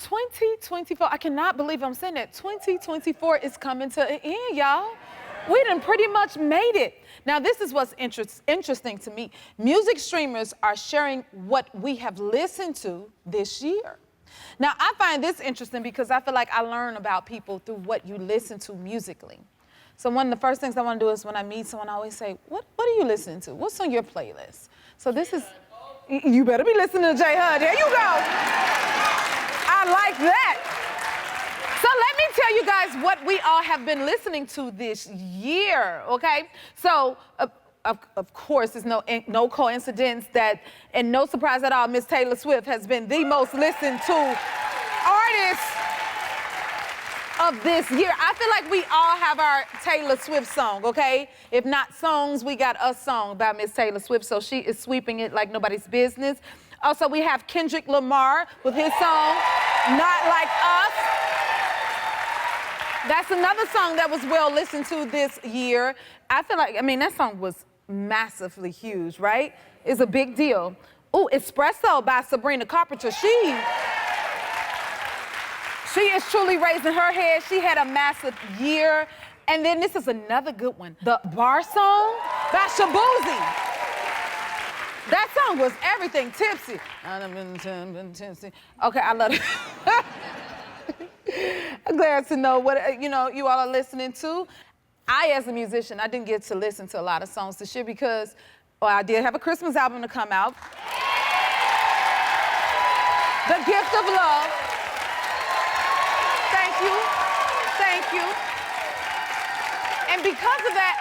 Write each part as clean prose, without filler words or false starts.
2024, I cannot believe I'm saying that. 2024 is coming to an end, y'all. We done pretty much made it. Now, this is what's interesting to me. Music streamers are sharing what we have listened to this year. Now, I find this interesting because I feel like I learn about people through what you listen to musically. So one of the first things I want to do is when I meet someone, I always say, what are you listening to? What's on your playlist? So this is, you better be listening to J Hud. There you go. I like that. So let me tell you guys what we all have been listening to this year, okay? So, of course, it's no coincidence that, and no surprise at all, Miss Taylor Swift has been the most listened to artist of this year. I feel like we all have our Taylor Swift song, okay? If not songs, we got a song by Miss Taylor Swift, so she is sweeping it like nobody's business. Also, we have Kendrick Lamar with his song, Not Like Us. That's another song that was well listened to this year. I feel like, that song was massively huge, right? It's a big deal. Ooh, Espresso by Sabrina Carpenter. She is truly raising her head. She had a massive year. And then this is another good one. The Bar Song by Shabuzi. That song was everything. Tipsy. Okay, I love it. I'm glad to know what you all are listening to. I, as a musician, I didn't get to listen to a lot of songs this year because I did have a Christmas album to come out. The Gift of Love. Thank you. And because of that,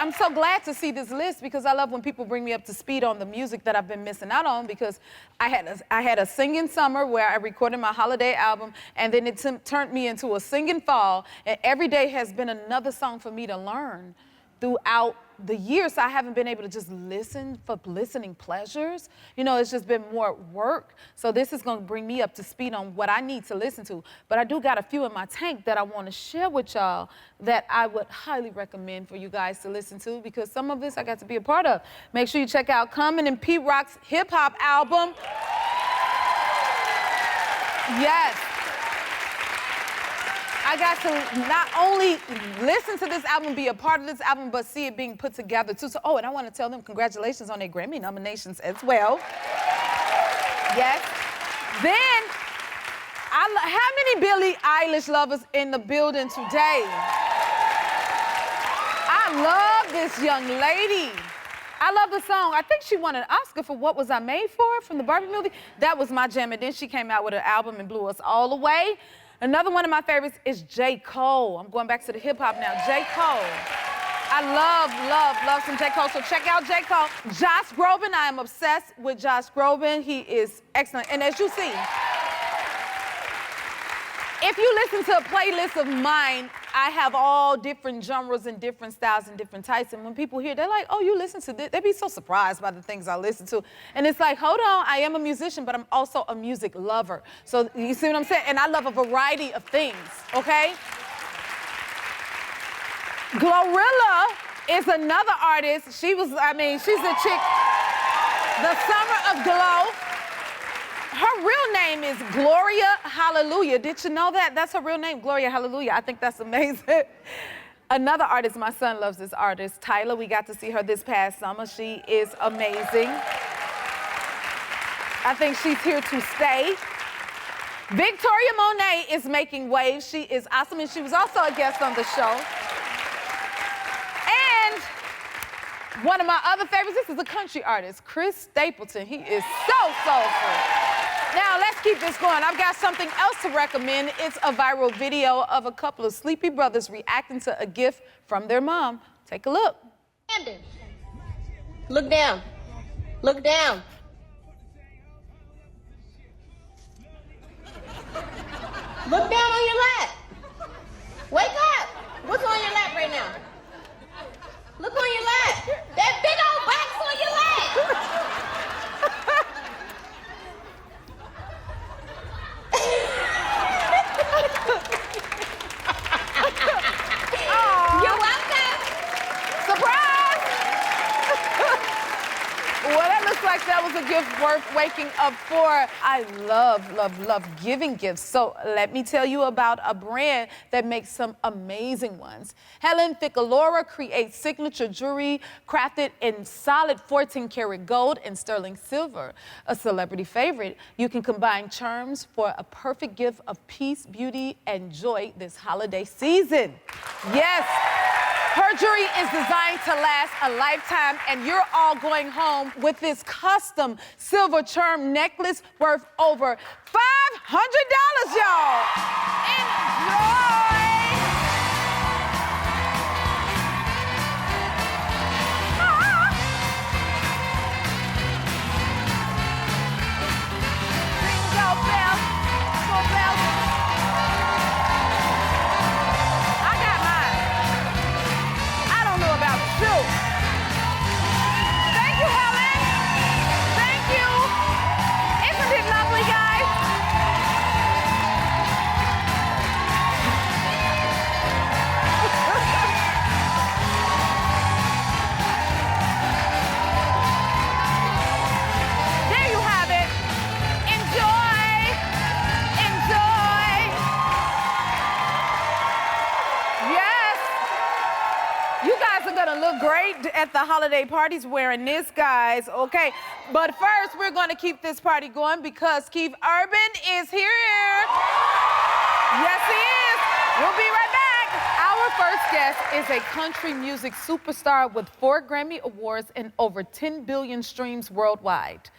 I'm so glad to see this list because I love when people bring me up to speed on the music that I've been missing out on because I had a singing summer where I recorded my holiday album and then it turned me into a singing fall, and every day has been another song for me to learn throughout the year, so I haven't been able to just listen for listening pleasures. It's just been more work. So this is gonna bring me up to speed on what I need to listen to. But I do got a few in my tank that I wanna share with y'all that I would highly recommend for you guys to listen to because some of this I got to be a part of. Make sure you check out Common and Pete Rock's hip hop album. Yes. I got to not only listen to this album, be a part of this album, but see it being put together too. So, and I want to tell them congratulations on their Grammy nominations as well. Yes. Then, how many Billie Eilish lovers in the building today? I love this young lady. I love the song. I think she won an Oscar for What Was I Made For from the Barbie movie. That was my jam. And then she came out with an album and blew us all away. Another one of my favorites is J. Cole. I'm going back to the hip hop now. J. Cole. I love some J. Cole. So check out J. Cole. Josh Groban. I am obsessed with Josh Groban. He is excellent. And as you see, if you listen to a playlist of mine, I have all different genres and different styles and different types. And when people hear, they're like, oh, you listen to this? They be so surprised by the things I listen to. And it's like, hold on, I am a musician, but I'm also a music lover. So you see what I'm saying? And I love a variety of things, okay? Glorilla is another artist. She's a chick. The Summer of Glow. Her real name is Gloria Hallelujah. Did you know that? That's her real name, Gloria Hallelujah. I think that's amazing. Another artist, my son loves this artist, Tyler. We got to see her this past summer. She is amazing. I think she's here to stay. Victoria Monet is making waves. She is awesome, and she was also a guest on the show. And one of my other favorites, this is a country artist, Chris Stapleton. He is so soulful. Now, let's keep this going. I've got something else to recommend. It's a viral video of a couple of sleepy brothers reacting to a gift from their mom. Take a look. Look down. Look down. Look down on your lap. Wake up. What's on your lap right now? Look on your lap. That big old box on your lap. You're welcome. Surprise! Well, that looks like that was a gift gift worth waking up for. I love, love, love giving gifts. So let me tell you about a brand that makes some amazing ones. Helen Ficalora creates signature jewelry crafted in solid 14-karat gold and sterling silver. A celebrity favorite, you can combine charms for a perfect gift of peace, beauty, and joy this holiday season. Yes. Her jewelry is designed to last a lifetime, and you're all going home with this custom silver charm necklace worth over $500, y'all. Enjoy! Jingle bells, jingle bells. Thank you, Helen. Thank you. Isn't it lovely, guys? There you have it. Enjoy. Enjoy. Yes. You guys are gonna look great at the holiday parties wearing this, guys, okay? But first, we're gonna keep this party going because Keith Urban is here. Yes, he is. We'll be right back. Our first guest is a country music superstar with 4 Grammy Awards and over 10 billion streams worldwide.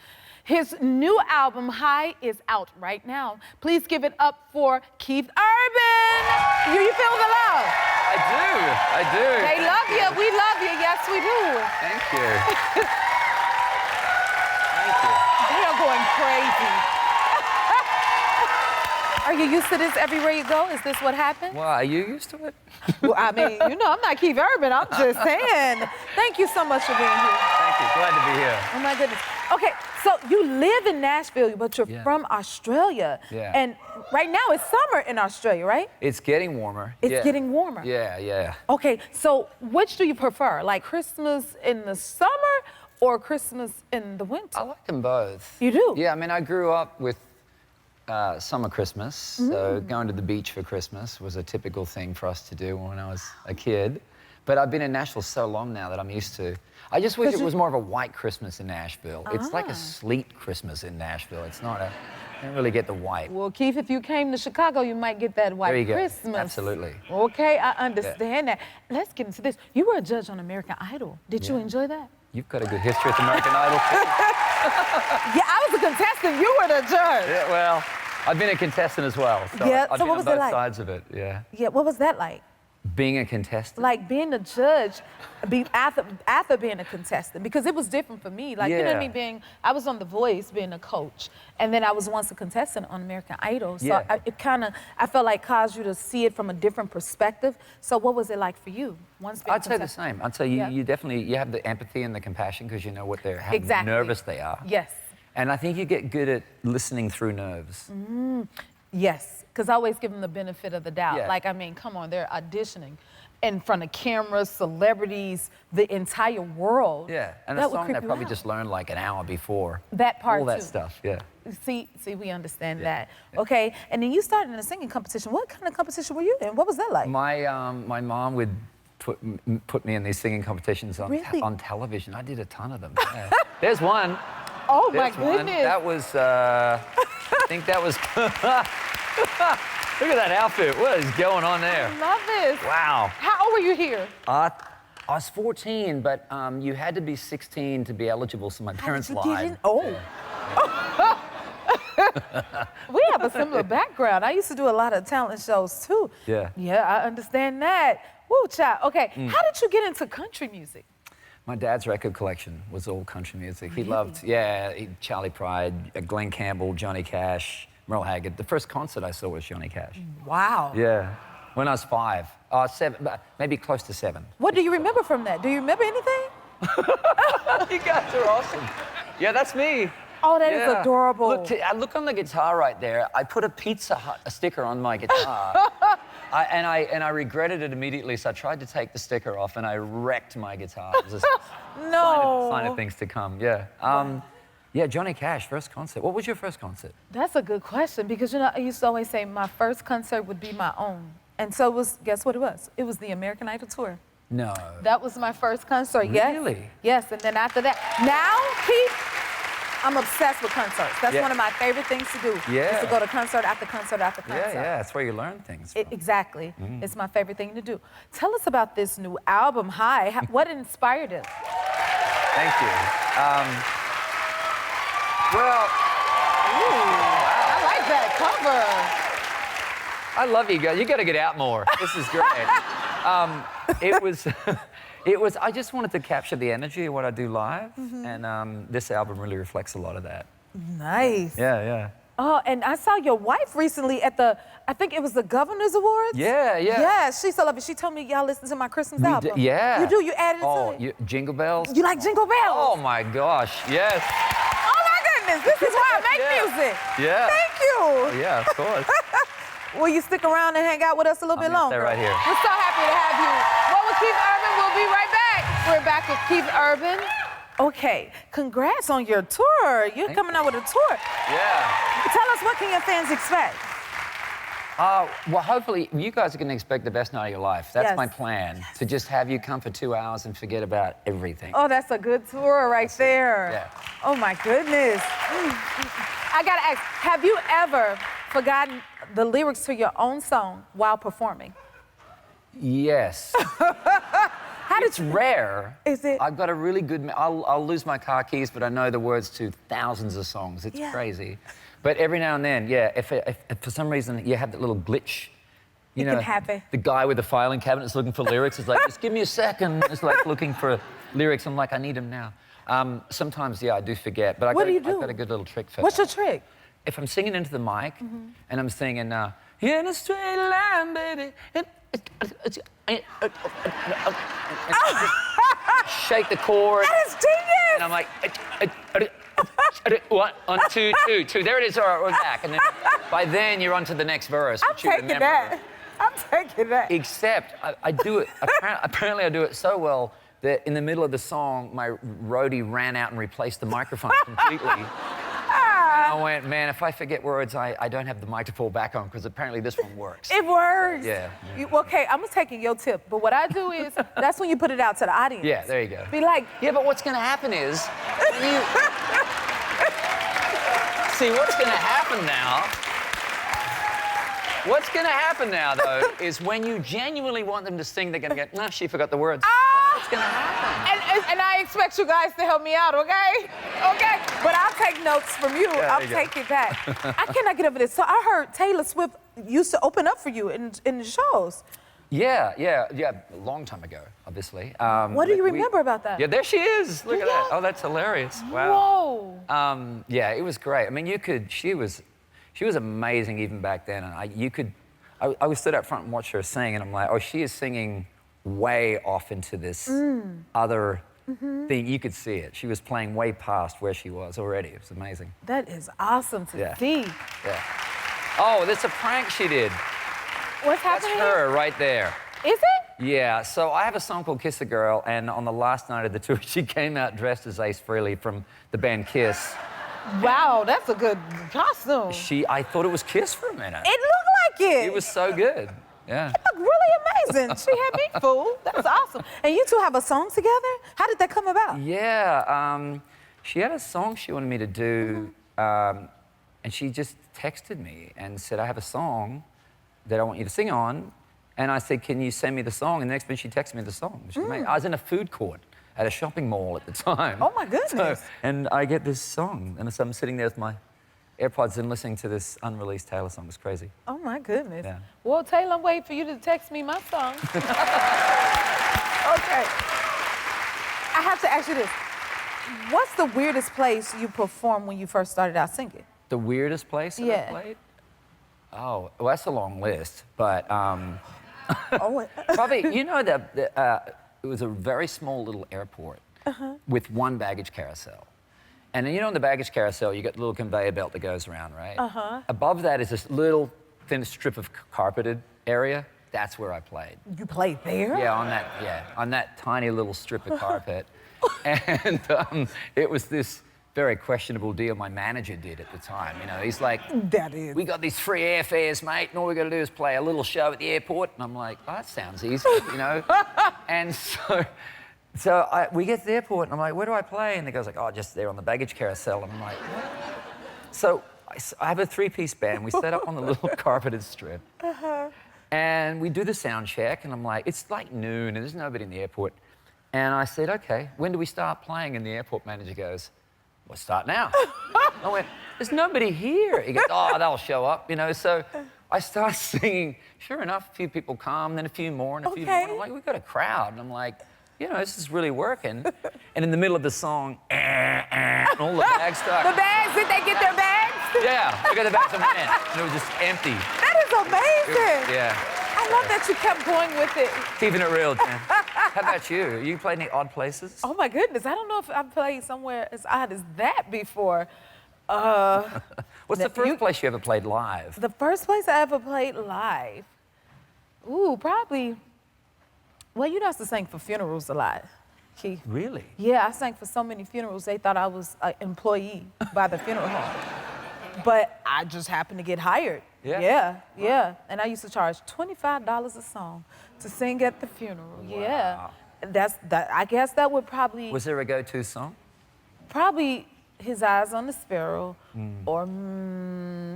His new album, High, is out right now. Please give it up for Keith Urban. You feel the love? I do. They love you. We love you. Yes, we do. Thank you. Thank you. They are going crazy. Are you used to this everywhere you go? Is this what happens? Well, are you used to it? Well, I mean, you know, I'm not Keith Urban. I'm just saying. Thank you so much for being here. Thank you. Glad to be here. Oh, my goodness. Okay, so you live in Nashville, but you're from Australia. Yeah. And right now it's summer in Australia, right? It's getting warmer. It's getting warmer. Yeah. Okay, so which do you prefer? Like Christmas in the summer or Christmas in the winter? I like them both. You do? Yeah, I mean, I grew up with summer Christmas, so going to the beach for Christmas was a typical thing for us to do when I was a kid. But I've been in Nashville so long now that I'm used to. I just wish it was more of a white Christmas in Nashville. It's like a sleet Christmas in Nashville. It's not a, I don't really get the white. Well, Keith, if you came to Chicago, you might get that white There you go. Christmas. Absolutely. Okay, I understand that. Let's get into this. You were a judge on American Idol. Did you enjoy that? You've got a good history with American Idol. Yeah, I was a contestant. You were the judge. Yeah, well, I've been a contestant as well. So Yeah, I've so been what on was it both like? sides of it, yeah. Yeah, what was that like? Being a contestant? Like being a judge, after being a contestant, because it was different for me. Like, you know what I mean? I was on The Voice, being a coach, and then I was once a contestant on American Idol. So I felt like caused you to see it from a different perspective. So what was it like for you? I'd say the same. I'd say you definitely, you have the empathy and the compassion because you know what they're, how nervous they are. Yes. And I think you get good at listening through nerves. Yes, because I always give them the benefit of the doubt. Yeah. Like, I mean, come on, they're auditioning in front of cameras, celebrities, the entire world. Yeah, and a song they probably just learned like an hour before. That part, all that too. stuff, yeah. See, we understand that. Okay, and then you started in a singing competition. What kind of competition were you in? What was that like? My mom would put me in these singing competitions on, Really? on television. I did a ton of them. Yeah. There's one. Oh, There's my goodness. One. That was, I think that was, look at that outfit. What is going on there? I love this. Wow. How old were you here? I was 14, but you had to be 16 to be eligible, so my parents lied. Oh. We have a similar background. I used to do a lot of talent shows, too. Yeah. Yeah, I understand that. Woo, child. Okay, how did you get into country music? My dad's record collection was all country music. He Really? loved, Charlie Pride, Glenn Campbell, Johnny Cash, Merle Haggard. The first concert I saw was Johnny Cash. Wow. Yeah, when I was 5, 7, maybe close to 7. What do you remember from that? Do you remember anything? You guys are awesome. Yeah, that's me. Oh, that is adorable. Look on the guitar right there. I put a Pizza Hut sticker on my guitar. And I regretted it immediately, so I tried to take the sticker off and I wrecked my guitar. It was a No. sign of things to come, yeah. Yeah, Johnny Cash, first concert. What was your first concert? That's a good question because, you know, I used to always say my first concert would be my own. And so it was, guess what it was? It was the American Idol tour. No. That was my first concert, yes. Really? Yes, and then after that, now, Keith, I'm obsessed with concerts. That's one of my favorite things to do. Yeah. Is to go to concert after concert after concert. Yeah, that's where you learn things from. Exactly. It's my favorite thing to do. Tell us about this new album, High. What inspired it? Thank you. Well, I like that cover. I love you guys. You got to get out more. This is great. I just wanted to capture the energy of what I do live, and this album really reflects a lot of that. Nice. Yeah. Oh, and I saw your wife recently at I think it was the Governor's Awards. Yeah. Yes, she's so lovely. She told me y'all listen to my Christmas album. Yeah. You do? You added it to it? Jingle Bells? You like Jingle Bells? Oh my gosh, yes. Oh my goodness, this is why I make music. Yeah. Thank you. Oh, yeah, of course. Will you stick around and hang out with us a little bit I'll longer? stay right here. We're so happy to have you. Well, with Keith Urban, we'll be right back. We're back with Keith Urban. Okay, congrats on your tour. You're coming out with a tour. Yeah. Tell us, what can your fans expect? Well, hopefully, you guys are going to expect the best night of your life. That's Yes. my plan, to just have you come for 2 hours and forget about everything. Oh, that's a good tour right there. Yeah. Oh, my goodness. I got to ask, have you ever forgotten the lyrics to your own song while performing? Yes. It's rare. Is it? I've got a really good... I'll lose my car keys, but I know the words to thousands of songs. It's crazy. But every now and then, yeah, if for some reason you have that little glitch, you know, can happen. The guy with the filing cabinet's looking for lyrics. It's like, just give me a second. It's like looking for lyrics. I'm like, I need them now. Sometimes, yeah, I do forget. But What do you do? I've got a good little trick for What's that. your trick? If I'm singing into the mic and I'm singing, in a straight line, baby. Shake the chord. That is genius! And I'm like, 1, 2, 2, 2. There it is. All right, we're back. And then by then you're on to the next verse. I'm which you taking remember. that. I'm taking that. Except I do it. Apparently, I do it so well that in the middle of the song, my roadie ran out and replaced the microphone completely. I went, man, if I forget words, I don't have the mic to fall back on, because apparently this one works. It works. Yeah. Okay, I'm taking your tip, but what I do is, that's when you put it out to the audience. Yeah, there you go. Be like, Yeah, but what's going to happen is, when you... See, what's going to happen now... What's going to happen now, though, is when you genuinely want them to sing, they're going to go, nah, she forgot the words. What's going to happen? and I expect you guys to help me out, okay? Okay? But I'll take notes from you. Yeah, I'll there you take it back. I cannot get over this. So I heard Taylor Swift used to open up for you in the shows. Yeah, a long time ago, obviously. What do you remember about that? Yeah, there she is. Look at that. Yeah. Oh, that's hilarious. Wow. Whoa. Yeah, it was great. I mean, she was amazing even back then. And I was stood up front and watched her sing, and I'm like, oh, she is singing way off into this other thing. You could see it. She was playing way past where she was already. It was amazing. That is awesome to see. Yeah. Oh, that's a prank she did. What's happening? That's her right there. Is it? Yeah, so I have a song called Kiss a Girl, and on the last night of the tour, she came out dressed as Ace Frehley from the band Kiss. Wow, that's a good costume. I thought it was Kiss for a minute. It looked like it. It was so good. Yeah. It looked really amazing. She had me fooled. That's awesome. And you two have a song together? How did that come about? Yeah, she had a song she wanted me to do, and she just texted me and said, I have a song that I want you to sing on. And I said, can you send me the song? And the next minute she texted me the song. I was in a food court at a shopping mall at the time. Oh, my goodness. And I get this song, and so I'm sitting there with my AirPods and listening to this unreleased Taylor song. It's crazy. Oh, my goodness. Yeah. Well, Taylor, I'm waiting for you to text me my song. Okay. I have to ask you this. What's the weirdest place you performed when you first started out singing? The weirdest place that I played? Oh, well, that's a long list, but probably, you know, it was a very small little airport with one baggage carousel. And then, you know, in the baggage carousel, you got the little conveyor belt that goes around, right? Above that is this little thin strip of carpeted area. That's where I played. You played there? Yeah, on that tiny little strip of carpet. And it was this very questionable deal my manager did at the time. You know, he's like, That is. we got these free airfares, mate, and all we got to do is play a little show at the airport. And I'm like, oh, that sounds easy, you know? And so we get to the airport, and I'm like, where do I play? And the guy's like, oh, just there on the baggage carousel. And I'm like, what? So I have a three-piece band. We set up on the little carpeted strip. And we do the sound check, and I'm like, it's like noon, and there's nobody in the airport. And I said, okay, when do we start playing? And the airport manager goes, well, start now. I went, there's nobody here. He goes, oh, they'll show up, you know. So I start singing. Sure enough, a few people come, then a few more, and a few more. And I'm like, we've got a crowd. And I'm like, you know, this is really working. And in the middle of the song, and all the bags start. The bags, did they get their bags? Yeah, they got the bags of men. And it was just empty. That is amazing. Yeah. I love that you kept going with it. Keeping it real, Jen. How about you? You played any odd places? Oh my goodness, I don't know if I've played somewhere as odd as that before. What's the first place you ever played live? The first place I ever played live? Ooh, probably, well, you know, I used to sing for funerals a lot, Keith. Really? Yeah, I sang for so many funerals, they thought I was an employee by the funeral home. But I just happened to get hired. Yeah. And I used to charge $25 a song to sing at the funeral. Wow. Yeah. I guess that would probably... Was there a go-to song? Probably His Eyes on the Sparrow, or,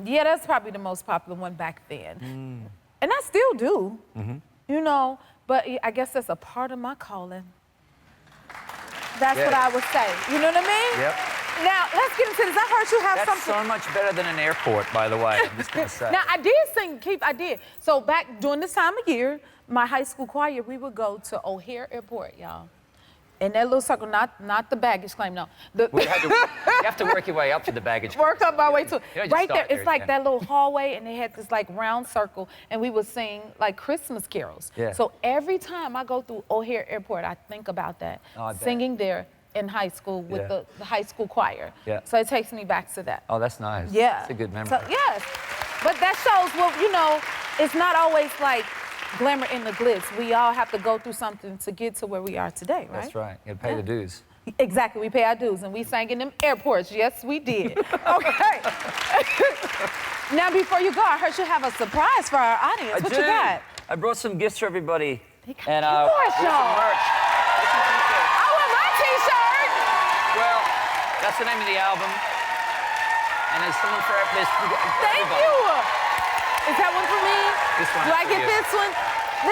yeah, that's probably the most popular one back then. And I still do, you know, but I guess that's a part of my calling. That's what I would say. You know what I mean? Yep. Now, let's get into this. I heard you have That's something. so much better than an airport, by the way. I'm just going to say. Now, I did sing, Keith, I did. So back during this time of year, my high school choir, we would go to O'Hare Airport, y'all. In that little circle, not the baggage claim, no. You have to work your way up to the baggage. Work up my way to it. You don't just Right there, start it's like that little hallway, and they had this like round circle, and we would sing like Christmas carols. Yeah. So every time I go through O'Hare Airport, I think about that, Oh, I bet. singing there in high school with Yeah. the high school choir. Yeah. So it takes me back to that. Oh, that's nice. Yeah. It's a good memory. So, yes. But that shows, well, you know, it's not always like glamour in the glitz. We all have to go through something to get to where we are today, right? That's right. You got to pay the dues. Exactly. We pay our dues, and we sang in them airports. Yes, we did. Okay. Now, before you go, I heard you have a surprise for our audience. What you got? I brought some gifts for everybody. They got And yours, some y'all. merch. I want my T-shirt. Well, that's the name of the album. And there's someone for this. Thank you. Is that one for me? This one Do is I for get you. this one?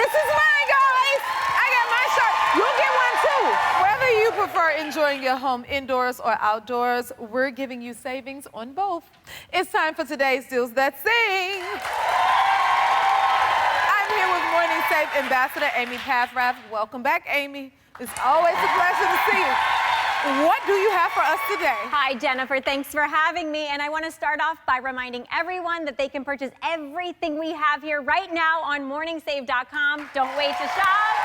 This is mine, guys. I got my shirt. You'll get one too. Whether you prefer enjoying your home indoors or outdoors, we're giving you savings on both. It's time for today's Deals That Sing. I'm here with Morning Safe Ambassador Amy Paffrath. Welcome back, Amy. It's always a pleasure to see you. What do you have for us today? Hi, Jennifer. Thanks for having me. And I want to start off by reminding everyone that they can purchase everything we have here right now on morningsave.com. Don't wait to shop.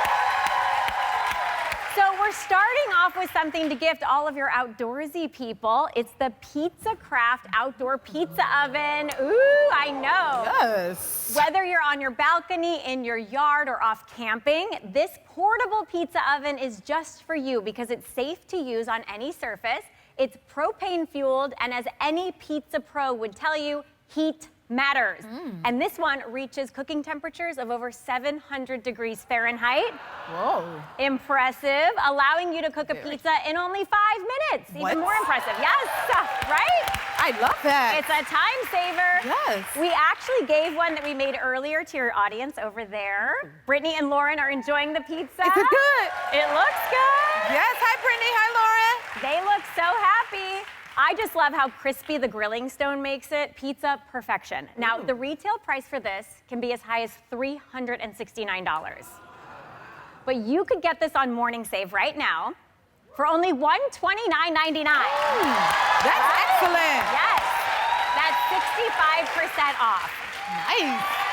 So we're starting off with something to gift all of your outdoorsy people. It's the Pizza Craft Outdoor Pizza Oven. Ooh, I know. Yes. Whether you're on your balcony, in your yard, or off camping, this portable pizza oven is just for you because it's safe to use on any surface. It's propane fueled, and as any pizza pro would tell you, heat matters. And this one reaches cooking temperatures of over 700 degrees Fahrenheit. Whoa. Impressive, allowing you to cook a pizza in only 5 minutes. What? Even more impressive. Yes, right? I love that. It's a time saver. Yes. We actually gave one that we made earlier to your audience over there. Brittany and Lauren are enjoying the pizza. Is it good? It looks good. Yes. Hi, Brittany. Hi, Lauren. They look so happy. I just love how crispy the grilling stone makes it. Pizza perfection. Now, the retail price for this can be as high as $369. But you could get this on Morning Save right now for only $129.99. That's excellent. Yes, that's 65% off. Nice.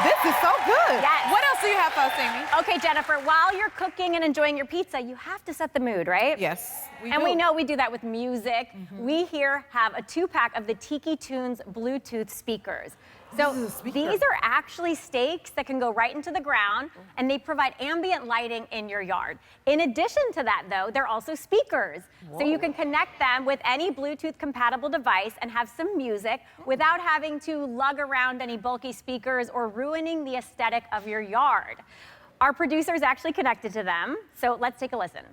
This is so good. Yes. What else do you have for us, Amy? Okay, Jennifer, while you're cooking and enjoying your pizza, you have to set the mood, right? Yes, we And do. we know we do that with music. We here have a 2-pack of the Tiki Tunes Bluetooth speakers. So This is a speaker. these are actually stakes that can go right into the ground, and they provide ambient lighting in your yard. In addition to that, though, they're also speakers. So you can connect them with any Bluetooth-compatible device and have some music without having to lug around any bulky speakers or ruining the aesthetic of your yard. Our producer's actually connected to them, so let's take a listen.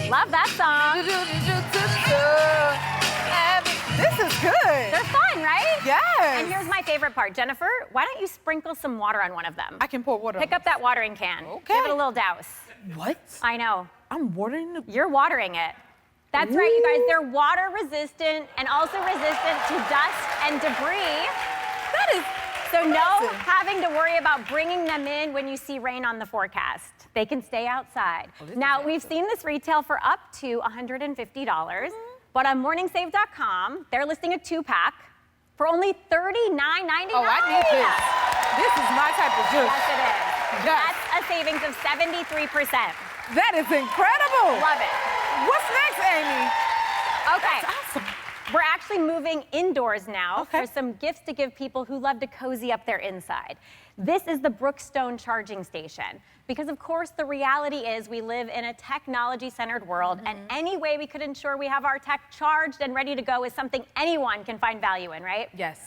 Love that song. This is good. They're fun, right? Yes. And here's my favorite part. Jennifer, why don't you sprinkle some water on one of them? I can pour water. Pick up that watering can. Okay. Give it a little douse. What? I know. I'm watering the. You're watering it. That's right, you guys. They're water resistant and also resistant to dust and debris. That is. So no Awesome. having to worry about bringing them in when you see rain on the forecast. They can stay outside. Now, we've seen this retail for up to $150, but on morningsave.com, they're listing a 2-pack for only $39.99. Oh, I need this. This is my type of juice. Yes, it is. Yes. That's a savings of 73%. That is incredible. Love it. What's next, Amy? Okay. That's awesome. We're actually moving indoors now Okay. for some gifts to give people who love to cozy up their inside. This is the Brookstone charging station. Because of course the reality is we live in a technology-centered world, and any way we could ensure we have our tech charged and ready to go is something anyone can find value in, right? Yes.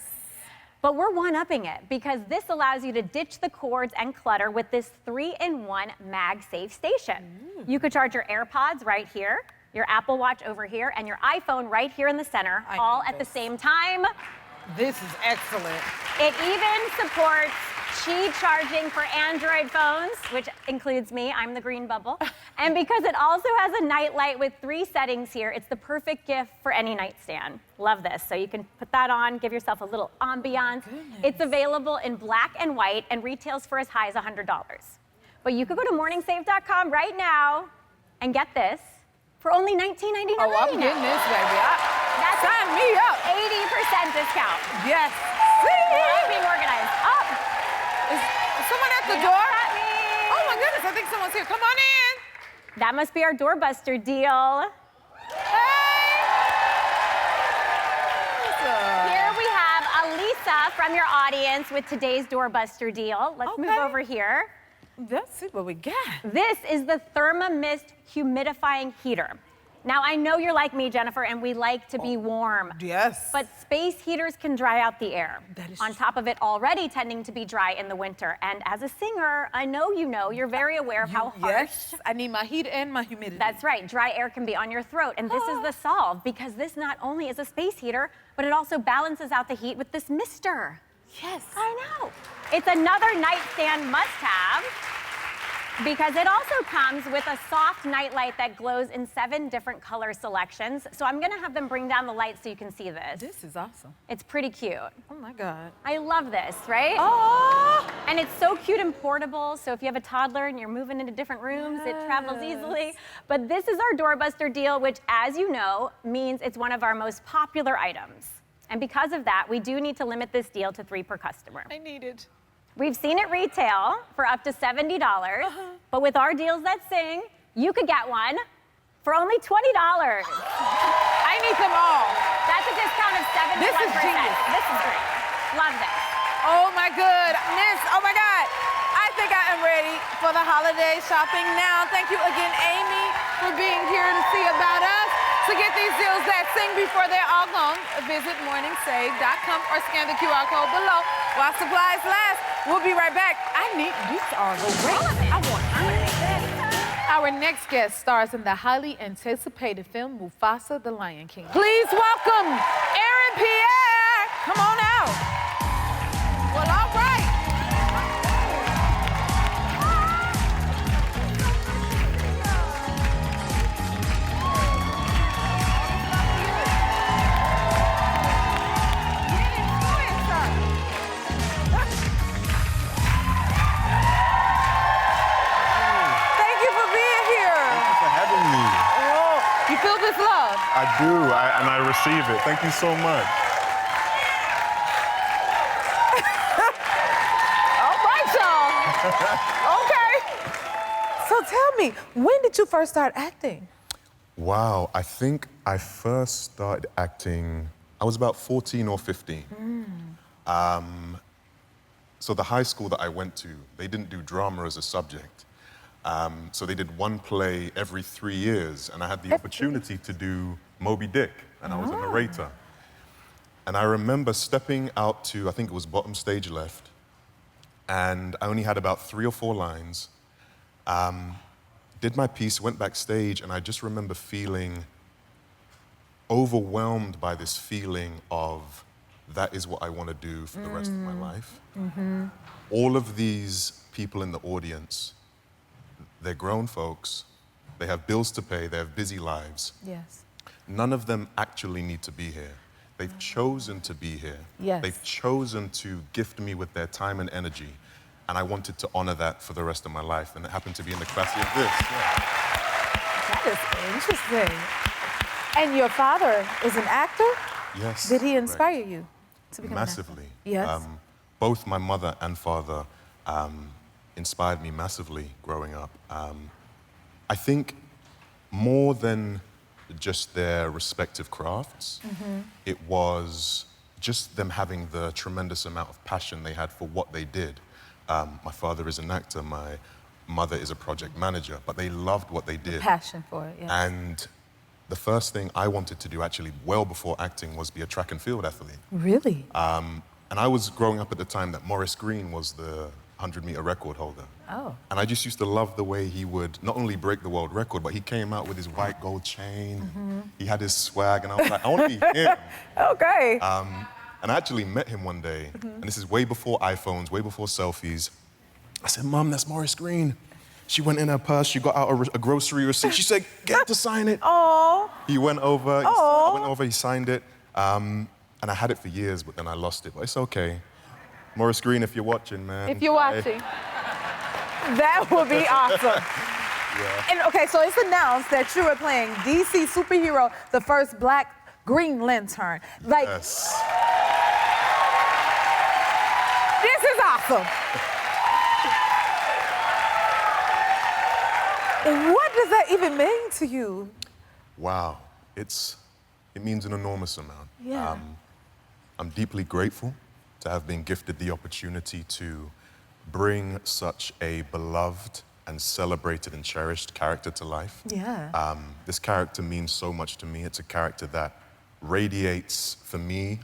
But we're one-upping it because this allows you to ditch the cords and clutter with this 3-in-1 MagSafe station. You could charge your AirPods right here, your Apple Watch over here, and your iPhone right here in the center, I all need at the this. same time. This is excellent. It even supports Qi charging for Android phones, which includes me, I'm the green bubble. And because it also has a night light with 3 settings here, it's the perfect gift for any nightstand. Love this. So you can put that on, give yourself a little ambiance. It's available in black and white and retails for as high as $100. But you could go to morningsave.com right now and get this for only $19.99. Oh, I'm getting this, baby. That's Sign me up. 80% discount. Yes. I'm being organized. Oh, Is someone at the you know door? what that means? Oh my goodness, I think someone's here. Come on in. That must be our doorbuster deal. Hey. Here we have Alisa from your audience with today's doorbuster deal. Let's move Okay. over here. Let's see what we got. This is the Thermomist humidifying heater. Now, I know you're like me, Jennifer, and we like to be warm. Yes. But space heaters can dry out the air. That is on true. top of it already tending to be dry in the winter. And as a singer, I know you're very aware of how harsh. Yes, I need my heat and my humidity. That's right, dry air can be on your throat. And this is the solve, because this not only is a space heater, but it also balances out the heat with this mister. Yes. I know. It's another nightstand must-have, because it also comes with a soft nightlight that glows in 7 different color selections. So I'm gonna have them bring down the light so you can see this. This is awesome. It's pretty cute. Oh my God. I love this, right? Oh. And it's so cute and portable, so if you have a toddler and you're moving into different rooms, it travels easily. But this is our doorbuster deal, which, as you know, means it's one of our most popular items. And because of that, we do need to limit this deal to 3 per customer. I need it. We've seen it retail for up to $70, but with our deals that sing, you could get one for only $20. I need them all. That's a discount of 71%. This is genius. This is great. Love this. Oh my goodness. Oh my God. I think I am ready for the holiday shopping now. Thank you again, Amy, for being here to see about us. To get these deals that sing before they're all gone, visit morningsave.com or scan the QR code below while supplies last. We'll be right back. These are great. I want this. Our next guest stars in the highly anticipated film Mufasa, the Lion King. Please welcome Aaron Pierre. Come on out. Well, all right. Thank you for being here. Thank you for having me. Oh, you feel this love? I do, and I receive it. Thank you so much. All right, y'all. Okay. So tell me, when did you first start acting? Wow, I think I first started acting I was about 14 or 15. So the high school that I went to, they didn't do drama as a subject. So they did one play every 3 years, and I had the opportunity to do Moby Dick, and I was a narrator. And I remember stepping out to, I think it was bottom stage left, and I only had about 3 or 4 lines. Did my piece, went backstage, and I just remember feeling overwhelmed by this feeling of that is what I want to do for the rest of my life. All of these people in the audience, they're grown folks, they have bills to pay, they have busy lives. Yes. None of them actually need to be here. They've chosen to be here. Yes. They've chosen to gift me with their time and energy. And I wanted to honor that for the rest of my life. And it happened to be in the capacity of this. That is interesting. And your father is an actor? Yes. Did he inspire you to become Massively. an actor? Yes. Both my mother and father inspired me massively growing up. I think more than just their respective crafts, it was just them having the tremendous amount of passion they had for what they did. My father is an actor, my mother is a project manager, but they loved what they did. Passion for it, yes. And the first thing I wanted to do, actually, well before acting, was be a track and field athlete. Really? And I was growing up at the time that Maurice Greene was the 100-meter record holder. Oh. And I just used to love the way he would not only break the world record, but he came out with his white gold chain. He had his swag, and I was like, I want to be him. Okay. And I actually met him one day, and this is way before iPhones, way before selfies. I said, Mom, that's Maurice Greene. She went in her purse, she got out a grocery receipt. She said, get to sign it. Oh. He went over, I went over, he signed it. And I had it for years, but then I lost it. But it's okay. Maurice Greene, if you're watching, man. If you're watching, that would be awesome. Yeah. And okay, so it's announced that you are playing DC superhero, the first Black Green Lantern. Like, Yes. this is awesome. What does that even mean to you? Wow. It means an enormous amount. Yeah. I'm deeply grateful to have been gifted the opportunity to bring such a beloved and celebrated and cherished character to life. Yeah. This character means so much to me. It's a character that radiates, for me,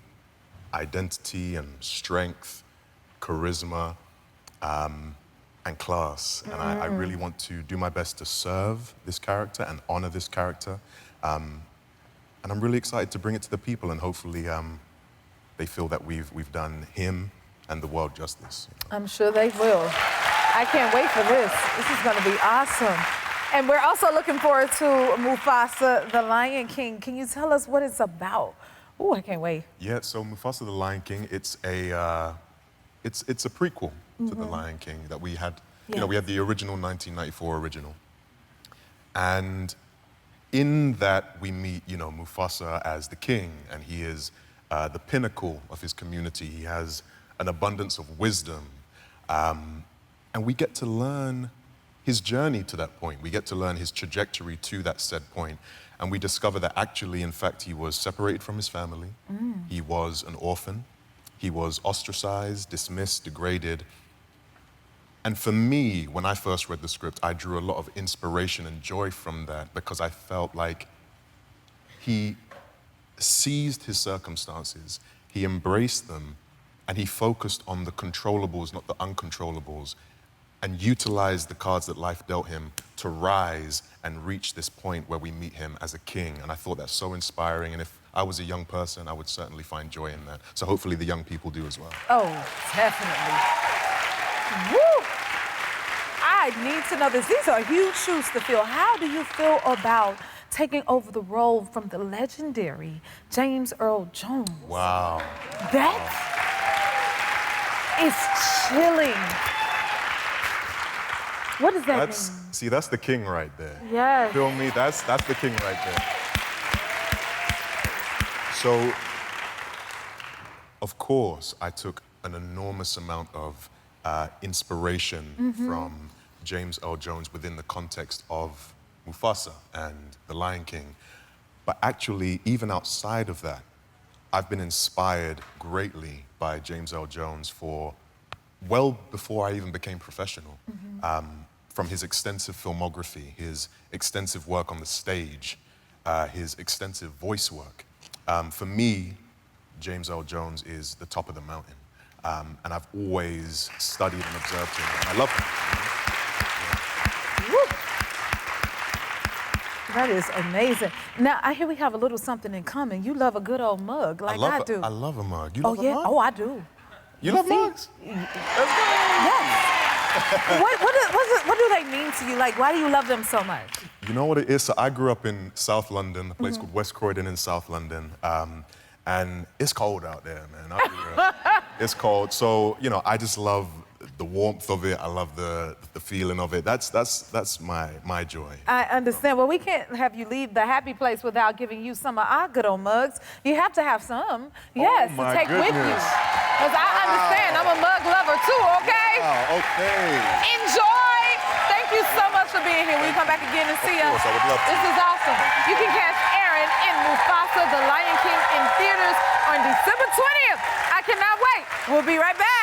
identity and strength, charisma, and class. And I really want to do my best to serve this character and honor this character. And I'm really excited to bring it to the people, and hopefully they feel that we've done him and the world justice. I'm sure they will. I can't wait for this. This is going to be awesome. And we're also looking forward to Mufasa, the Lion King. Can you tell us what it's about? Oh, I can't wait. Yeah, so Mufasa the Lion King, it's a prequel to the Lion King that we had. You know, we had the original 1994 original. And in that we meet, you know, Mufasa as the king, and he is the pinnacle of his community. He has an abundance of wisdom. And we get to learn his journey to that point. We get to learn his trajectory to that said point. And we discover that actually, in fact, he was separated from his family. He was an orphan. He was ostracized, dismissed, degraded. And for me, when I first read the script, I drew a lot of inspiration and joy from that, because I felt like he seized his circumstances, he embraced them, and he focused on the controllables, not the uncontrollables, and utilized the cards that life dealt him to rise and reach this point where we meet him as a king. And I thought that's so inspiring, and if I was a young person, I would certainly find joy in that. So hopefully the young people do as well. Oh, definitely. Woo! I need to know this. These are huge shoes to fill. How do you feel about taking over the role from the legendary James Earl Jones? Wow. That is chilling. What does that mean? See, that's the king right there. Yes. Feel me? That's the king right there. So, of course, I took an enormous amount of inspiration from James Earl Jones within the context of Mufasa and The Lion King. But actually, even outside of that, I've been inspired greatly by James Earl Jones for well before I even became professional. From his extensive filmography, his extensive work on the stage, his extensive voice work. For me, James Earl Jones is the top of the mountain. And I've always studied and observed him. And I love him. Woo. That is amazing. Now, I hear we have a little something in common. You love a good old mug, like I do. I love a mug. You love a yeah? mug? Oh, I do. You love mugs? Yes. What do they mean to you? Like, why do you love them so much? You know what it is? So I grew up in South London, a place called West Croydon in South London. And it's cold out there, man. It's cold. So, you know, I just love the warmth of it. I love the feeling of it. That's my joy. I understand. Well, we can't have you leave the happy place without giving you some of our good old mugs. You have to have some, yes, to take with you. Because I understand, I'm a mug lover too, okay? Wow, okay. Enjoy. Thank you so much for being here. Will you come back again and see us? Of course, I would love to. This is awesome. You can catch Aaron in Mufasa, The Lion King in theaters on December 20th. I cannot wait. We'll be right back.